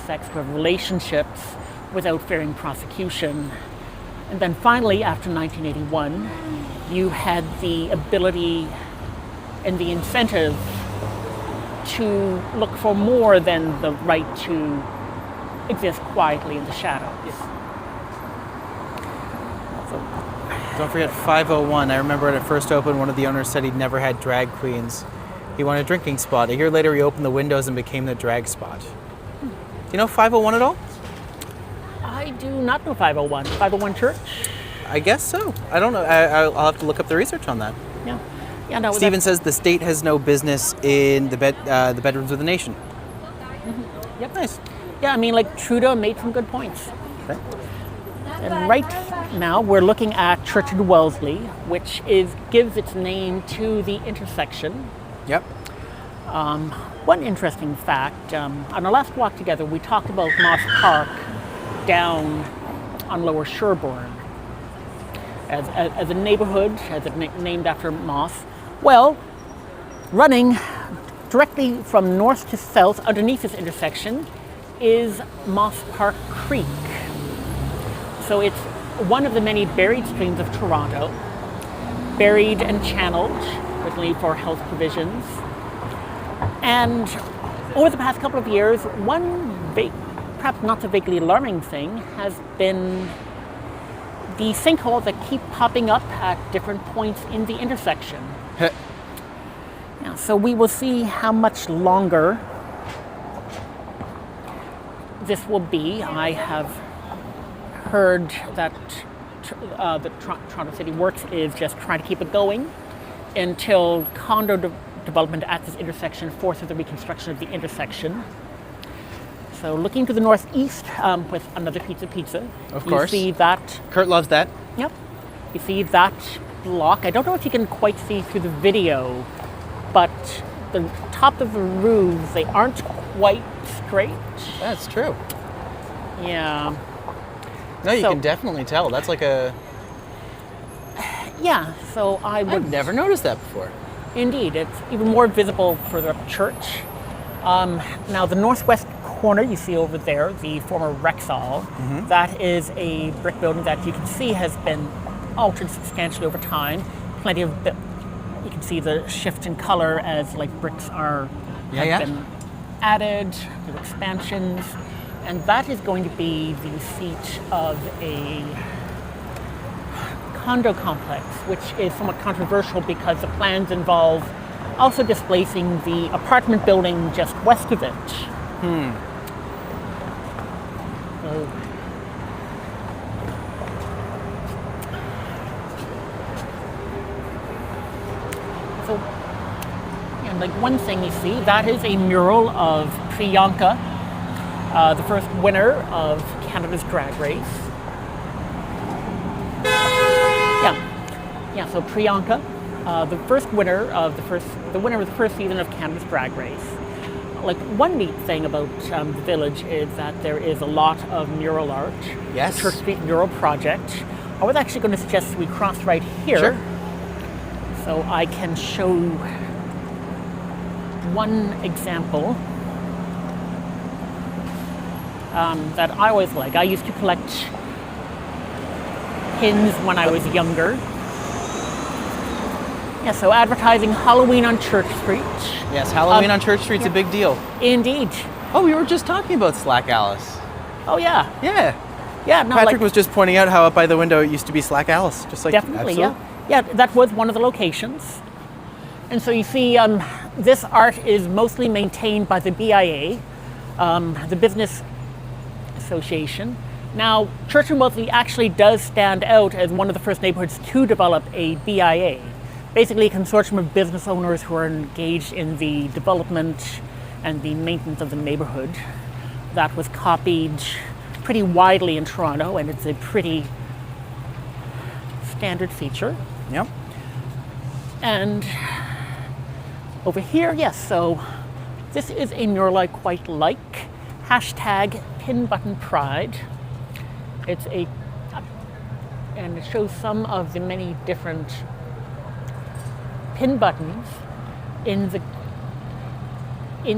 sex, to have relationships without fearing prosecution. And then finally, after 1981, you had the ability and the incentive to look for more than the right to exist quietly in the shadows. Don't forget 501. I remember when it first opened, one of the owners said he'd never had drag queens. He wanted a drinking spot. A year later, he opened the windows and became the drag spot. Do you know 501 at all? I do not know 501. 501 Church? I guess so. I don't know. I'll have to look up the research on that. Yeah, no. Stephen says the state has no business in the bedrooms of the nation. Mm-hmm. Yep. Nice. Yeah, I mean, like, Trudeau made some good points. Okay. And right now we're looking at Church in Wellesley, which gives its name to the intersection. Yep. One interesting fact, on our last walk together, we talked about Moss Park down on Lower Sherbourne as a neighborhood, named after Moss. Well, running directly from north to south underneath this intersection is Moss Park Creek. So it's one of the many buried streams of Toronto, buried and channeled, originally for health provisions. And over the past couple of years, one perhaps not so vaguely alarming thing has been the sinkholes that keep popping up at different points in the intersection. Yeah, so we will see how much longer this will be. I have heard that the Toronto City Works is just trying to keep it going until condo development at this intersection forces the reconstruction of the intersection. So looking to the northeast with another pizza. Of course. You see that. Kurt loves that. Yep. You see that block. I don't know if you can quite see through the video, but the top of the roofs, they aren't quite straight. That's true. Yeah. No, you can definitely tell. That's like a... Yeah, so I've never noticed that before. Indeed, it's even more visible further up church. Now, the northwest corner you see over there, the former Rexall, that is a brick building that you can see has been altered substantially over time. Plenty of, you can see the shift in color as like bricks have been added, there are expansions, and that is going to be the seat of a condo complex, which is somewhat controversial because the plans involve also displacing the apartment building just west of it. So, and like one thing you see, that is a mural of Priyanka, the first winner of Canada's Drag Race. Yeah, so Priyanka, the first winner of the winner of the first season of Canada's Drag Race. Like one neat thing about the village is that there is a lot of mural art. Yes. The Church Street Mural Project. I was actually going to suggest we cross right here. Sure. So I can show one example that I always like. I used to collect pins when I was younger. Yeah, so advertising Halloween on Church Street. Yes, Halloween on Church Street's a big deal. Indeed. Oh, we were just talking about Slack Alice. Oh, yeah. Yeah. Yeah, no, Patrick was just pointing out how up by the window it used to be Slack Alice. Just like definitely, yeah. Yeah, that was one of the locations. And so you see, this art is mostly maintained by the BIA, the Business Association. Now, Church and Wellesley actually does stand out as one of the first neighborhoods to develop a BIA. Basically a consortium of business owners who are engaged in the development and the maintenance of the neighborhood. That was copied pretty widely in Toronto, and it's a pretty standard feature. Yep. And over here, yes, so this is a mural I quite like. Hashtag Pin Button Pride. It's and it shows some of the many different pin buttons in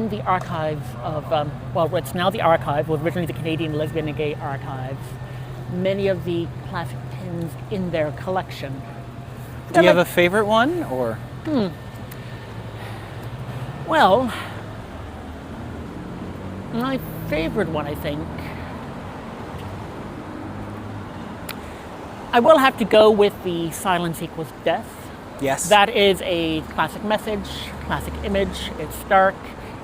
the archives of, well, it's now the archive, was originally the Canadian Lesbian and Gay Archives. Many of the classic pins in their collection. Do you have a favorite one, or? Well, my favorite one, I think, I will have to go with the Silence Equals Death. Yes. That is a classic message, classic image. It's stark.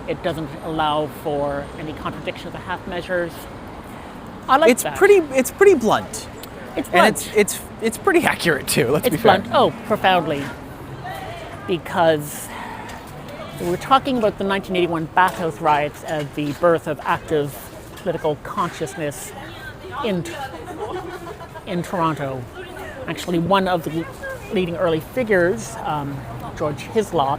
It doesn't allow for any contradiction of the half measures. I like that. It's pretty blunt. It's blunt. And it's pretty accurate too. Let's be fair. It's blunt. Oh, profoundly. Because we were talking about the 1981 Bathhouse riots as the birth of active political consciousness in Toronto. Actually, one of the leading early figures, George Hislop,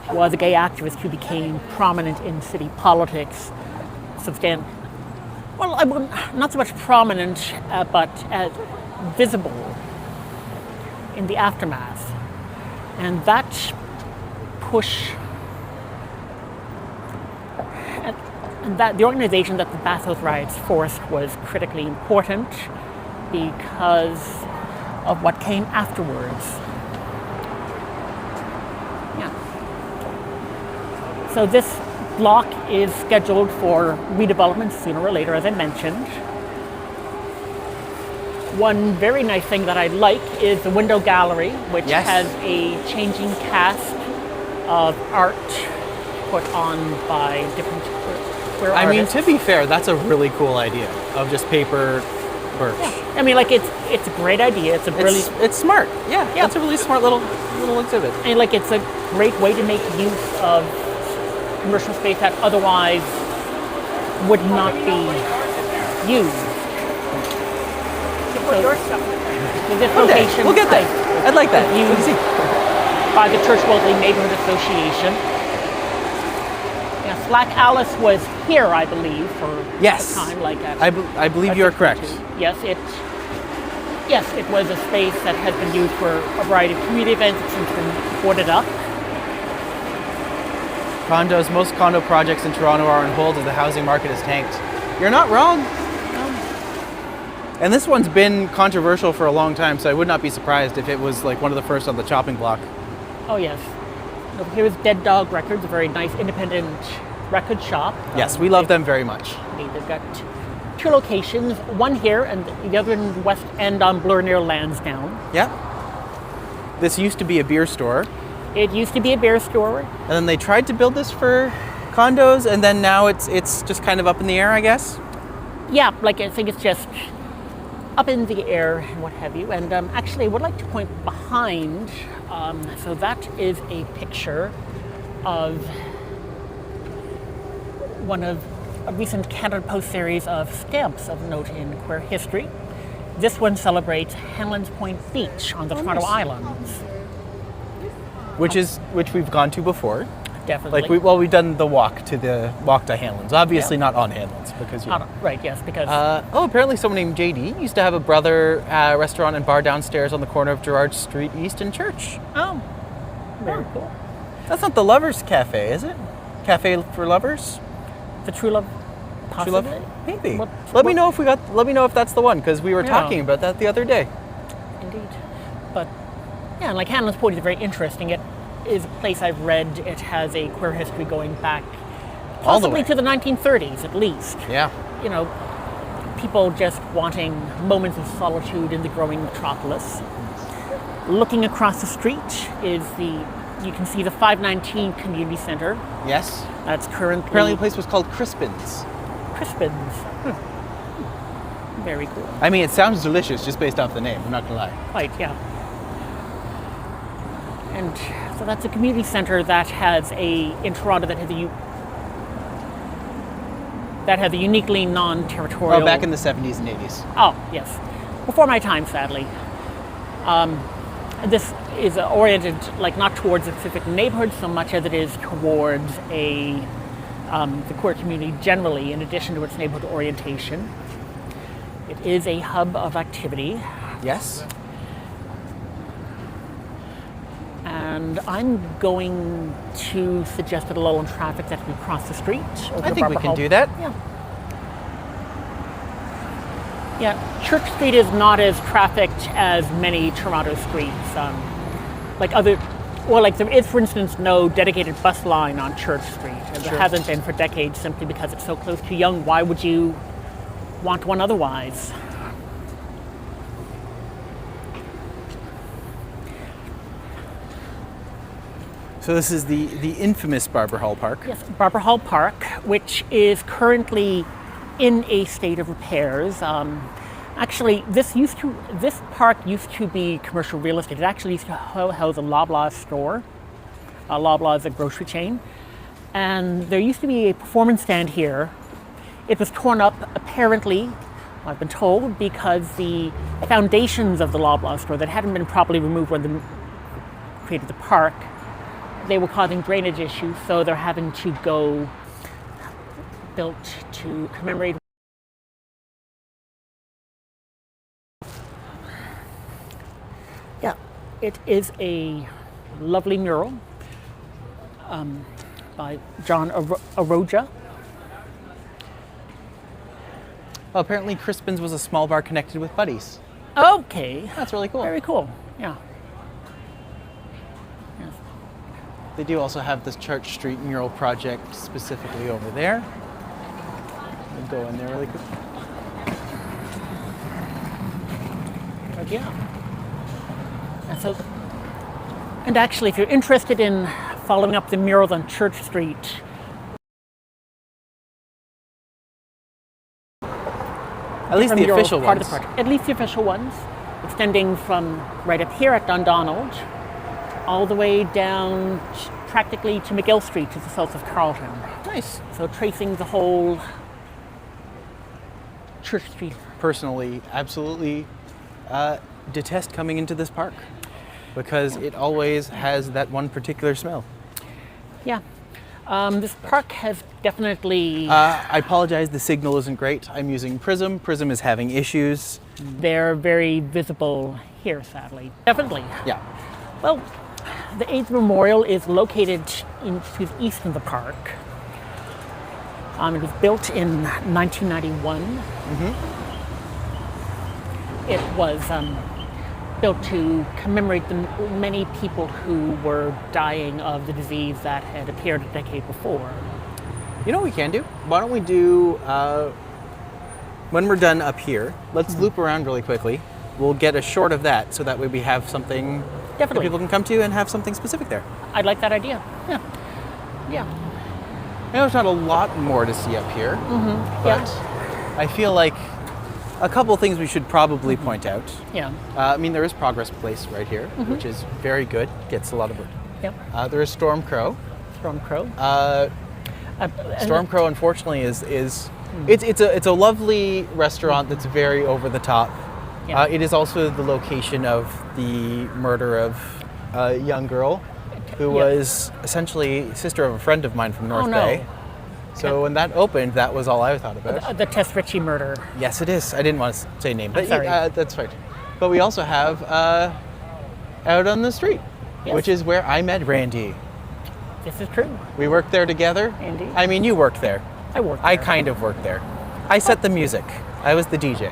was a gay activist who became prominent in city politics. Well, not so much prominent, but visible in the aftermath. And that push, and that the organization that the Bathhouse riots forced was critically important because of what came afterwards. Yeah. So this block is scheduled for redevelopment sooner or later, as I mentioned. One very nice thing that I like is the window gallery, which has a changing cast of art put on by different queer artists. I mean, to be fair, that's a really cool idea of just paper birch. Yeah. I mean, like it's a great idea. It's a really it's smart. Yeah, it's a really smart little exhibit. And like it's a great way to make use of commercial space that otherwise would not be used. So this location, we'll get that. I'd like that. Used by the Church Wellesley Neighborhood Association. Yeah, Slack Alice was here, I believe, for a time like that. I believe you are correct. Yes, it was a space that has been used for a variety of community events. It's since been boarded up. Most condo projects in Toronto are on hold as the housing market is tanked. You're not wrong. And this one's been controversial for a long time, so I would not be surprised if it was like one of the first on the chopping block. Oh yes. Here's Dead Dog Records, a very nice independent record shop. Yes, we love them very much. They've got two locations, one here and the other in the West End on Blur near Lansdowne. Yeah. This used to be a beer store. It used to be a beer store. And then they tried to build this for condos, and then now it's just kind of up in the air, I guess. Yeah, like I think it's just up in the air and what have you. And actually I would like to point behind, so that is a picture of one of a recent Canada Post series of stamps of note in queer history. This one celebrates Hanlan's Point Beach on the Toronto Islands. Which we've gone to before. Definitely. We've done the walk to Hanlan's. Obviously not on Hanlan's because right, yes, because apparently someone named JD used to have a brother restaurant and bar downstairs on the corner of Gerrard Street East and Church. Oh, very cool. That's not the Lovers Cafe, is it? Cafe for lovers? The True Love, possibly? True Love? Maybe. Let me know if that's the one, because we were talking about that the other day. Indeed. But yeah, and like Hanlan's Point is very interesting. It is a place I've read. It has a queer history going back possibly to the 1930s at least. Yeah. You know, people just wanting moments of solitude in the growing metropolis. Looking across the street you can see the 519 Community Centre. Yes. That's apparently the place was called Crispin's. Crispin's. Very cool. I mean, it sounds delicious just based off the name, I'm not gonna lie. Right, yeah. And so that's a community centre that has in Toronto that has a uniquely non-territorial. Oh, back in the 70s and 80s. Oh, yes. Before my time, sadly. This is oriented not towards a specific neighborhood so much as it is towards the queer community generally, in addition to its neighborhood orientation. It is a hub of activity. Yes. And I'm going to suggest that a lull in traffic that we cross the street. I think we can do that. Yeah. Yeah, Church Street is not as trafficked as many Toronto streets. There is, for instance, no dedicated bus line on Church Street. And there hasn't been for decades simply because it's so close to Yonge. Why would you want one otherwise? So this is the infamous Barber Hall Park. Yes, Barber Hall Park, which is currently in a state of repairs. Actually, this park used to be commercial real estate. It actually used to house a Loblaw store. Loblaw is a grocery chain. And there used to be a performance stand here. It was torn up, apparently, I've been told, because the foundations of the Loblaw store that hadn't been properly removed when they created the park they were causing drainage issues, so they're having to go built to commemorate. Yeah, it is a lovely mural by John Aroja. Well, apparently Crispin's was a small bar connected with Buddy's. Okay. That's really cool. Very cool. Yeah. Yes. They do also have this Church Street mural project specifically over there. We'll go in there really quick. But yeah. And actually, if you're interested in following up the murals on Church Street, at least the official part ones. Of the project. At least the official ones, extending from right up here at Dundonald, all the way down practically to McGill Street to the south of Carlton. Nice. So tracing the whole Church Street. Personally, absolutely detest coming into this park because it always has that one particular smell. Yeah. This park has definitely... I apologize, the signal isn't great. I'm using Prism. Prism is having issues. They're very visible here, sadly. Definitely. Yeah. Well, the AIDS Memorial is located to the east of the park. It was built in 1991. It was built to commemorate the many people who were dying of the disease that had appeared a decade before. You know what we can do? Why don't we do, when we're done up here, let's loop around really quickly. We'll get a short of that so that way we have something that people can come to and have something specific there. I'd like that idea. Yeah. Yeah. I know there's not a lot more to see up here, but I feel like a couple of things we should probably point out. Yeah. I mean, there is Progress Place right here, which is very good. Gets a lot of work. Yep. There is Storm Crow. Storm Crow. Storm Crow, unfortunately, is it's a lovely restaurant that's very over the top. Yeah. It is also the location of the murder of a young girl who was essentially sister of a friend of mine from North Bay. So when that opened, that was all I thought about. The Tess Ritchie murder. Yes, it is. I didn't want to say name, but sorry. that's fine. But we also have Out on the Street, which is where I met Randy. This is true. We worked there together. Indeed. I mean, you worked there. I worked there. I kind of worked there. I set the music. I was the DJ.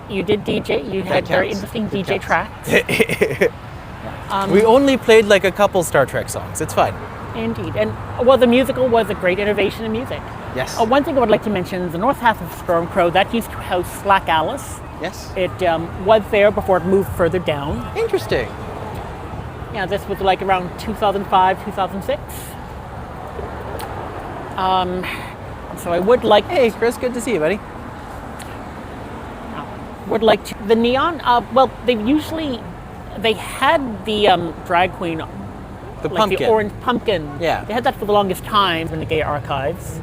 You did DJ. You had very interesting DJ tracks. We only played like a couple Star Trek songs. It's fine. Indeed. And well, the musical was a great innovation in music. Yes. One thing I would like to mention, the north half of Storm Crow, that used to house Slack Alice. Yes. It was there before it moved further down. Interesting. Yeah, this was like around 2005, 2006. So I would like... Hey, Chris, good to see you, buddy. Would like to... The neon, well, they had the drag queen... The like pumpkin. The orange pumpkin. Yeah. They had that for the longest time in the gay archives.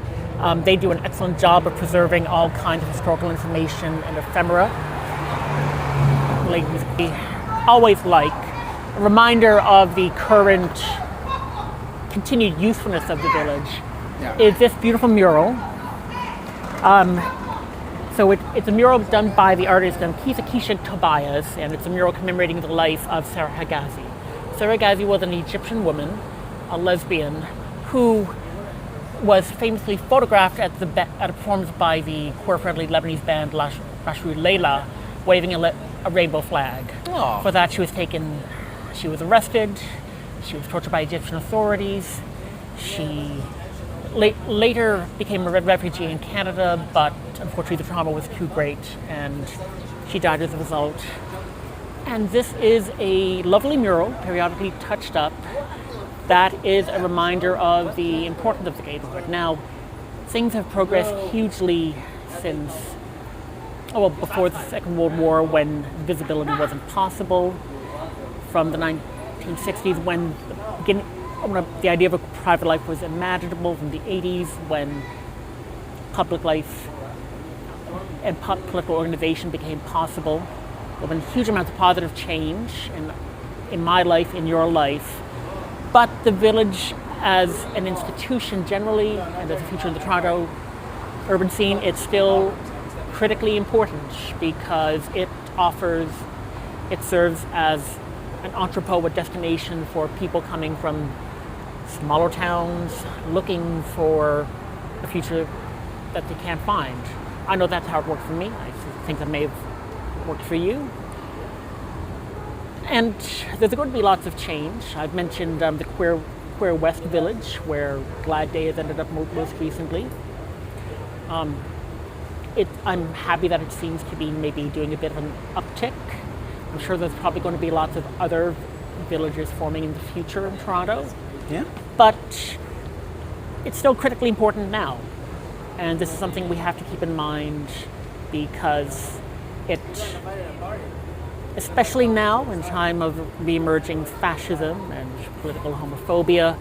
They do an excellent job of preserving all kinds of historical information and ephemera. Like, we always like a reminder of the current continued usefulness of the village is this beautiful mural. So it's a mural done by the artist Keisha Tobias, and it's a mural commemorating the life of Sarah Hagazi. Sarah Hagazi was an Egyptian woman, a lesbian, who was famously photographed at a performance by the queer-friendly Lebanese band Rashru Leila, waving a rainbow flag. Aww. For that, she was arrested, she was tortured by Egyptian authorities, she later became a refugee in Canada, but unfortunately the trauma was too great and she died as a result. And this is a lovely mural, periodically touched up, that is a reminder of the importance of the gay neighborhood. Now, things have progressed hugely since, before the Second World War, when visibility wasn't possible, from the 1960s when the idea of a private life was imaginable, from the 80s when public life and political organization became possible. There have been huge amounts of positive change in my life, in your life, But the village as an institution generally, and as a feature of the Toronto urban scene, it's still critically important because it serves as an entrepot, a destination for people coming from smaller towns looking for a future that they can't find. I know that's how it worked for me. I think that may have worked for you. And there's going to be lots of change. I've mentioned the Queer West Village, where Glad Day has ended up most recently. I'm happy that it seems to be maybe doing a bit of an uptick. I'm sure there's probably going to be lots of other villages forming in the future in Toronto. Yeah. But it's still critically important now. And this is something we have to keep in mind because especially now in time of re-emerging fascism and political homophobia,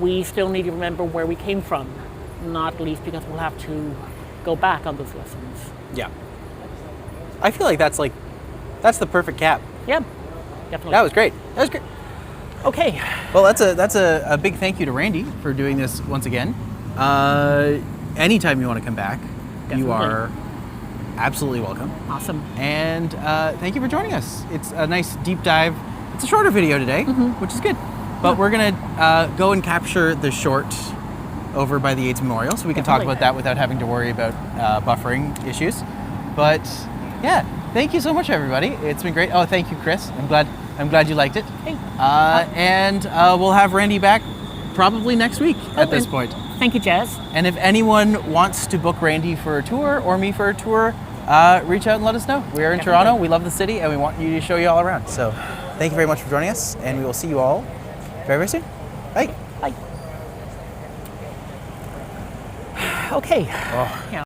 we still need to remember where we came from, not least because we'll have to go back on those lessons. Yeah. I feel like that's the perfect cap. Yeah, definitely. That was great. Okay. Well, that's a big thank you to Randy for doing this once again. Anytime you want to come back, Definitely. you are absolutely welcome. Awesome. And thank you for joining us. It's a nice deep dive. It's a shorter video today, which is good. But we're going to go and capture the short over by the AIDS Memorial so we can talk Definitely. about that without having to worry about buffering issues. But yeah, thank you so much, everybody. It's been great. Oh, thank you, Chris. I'm glad you liked it. Hey. And we'll have Randy back probably next week at this point. Thank you, Jazz. And if anyone wants to book Randy for a tour or me for a tour, reach out and let us know. We are in Toronto, we love the city, and we want you to show you all around. So thank you very much for joining us, and we will see you all very, very soon. Bye. Bye. Okay. Oh. Yeah.